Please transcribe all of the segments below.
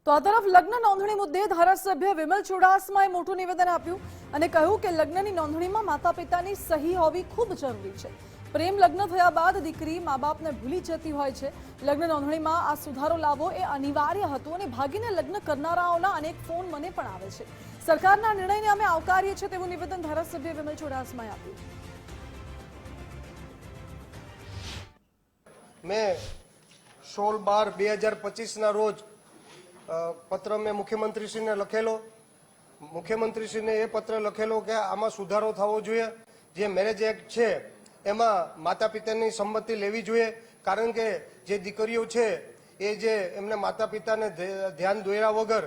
તો આ તરફ લગ્ન નોંધણી મુદ્દે ધારાસભ્ય વિમલ ચુડાસમાએ મોટું નિવેદન આપ્યું અને કહ્યું કે લગ્નની નોંધણીમાં માતા-પિતાની સહી હોવી ખૂબ જરૂરી છે। પ્રેમ લગ્ન થયા બાદ દીકરી મા-બાપને ભૂલી જતી હોય છે। લગ્ન નોંધણીમાં આ સુધારો લાવવો એ અનિવાર્ય હતો અને ભાગીને લગ્ન કરનારાઓના અનેક ફોન મને પણ આવે છે। સરકારના નિર્ણયને અમે આવકારીએ છીએ તેવું નિવેદન ધારાસભ્ય વિમલ ચુડાસમાએ આપ્યું। मैं 16/12/2025 ना रोज पत्र में मुख्यमंत्री श्री ने लखेलो। मुख्यमंत्री श्री ने ए पत्र लखेलो कि आमा सुधारो थवो जोईए। जे मेरेज एक्ट छे एमां माता पितानी संमति लेवी जोईए, कारण के जे दीकरीओ छे ए जे एमने माता पिताने ध्यान दोर्या वगर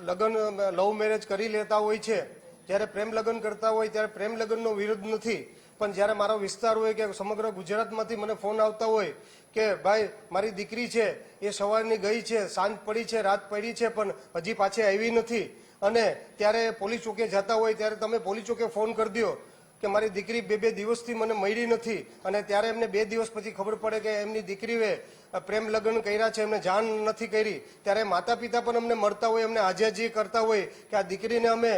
लग्न लव मेरेज करी लेता होय छे। ज्यारे प्रेम लग्न करता होय त्यारे प्रेम लग्ननो विरोध नथी, पण ज्यारे मारो विस्तार होय के समग्र गुजरातमांथी मने फोन आवता होय के भाई मारी दीकरी छे ए सवारनी गई छे, सांज पड़ी छे, रात पड़ी छे, पण हजी पाछी आवी नथी अने त्यारे पोलीस चौके जता होय त्यारे तमे पोलीस चौके फोन कर दो कि मारी दीकरी बे दिवसथी मने मळी नथी अने त्यारे एमने 2 दिवस पछी खबर पड़े के एमनी दीकरीए प्रेम लग्न कर्या छे, एमने जाण नथी करी। त्यारे माता पिता पण अमने मळता होय, एमने हाजीहाजी करता होय के आ दीकरीने अमे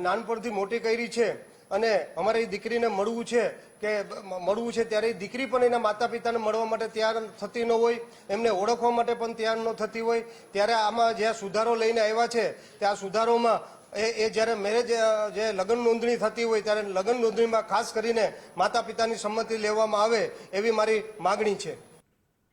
नानपणथी मोटी करी छे અને અમારી દીકરીને મળવું છે કે મળવું છે ત્યારે દીકરી પણ એના માતા પિતાને મળવા માટે તૈયાર થતી ન હોય, એમને ઓળખવા માટે પણ તૈયાર ન થતી હોય। ત્યારે આમાં જે સુધારો લઈને આવ્યા છે તે આ સુધારોમાં એ જ્યારે મેરેજ જે લગ્ન નોંધણી થતી હોય ત્યારે લગ્ન નોંધણીમાં ખાસ કરીને માતા પિતાની સંમતિ લેવામાં આવે એવી મારી માગણી છે।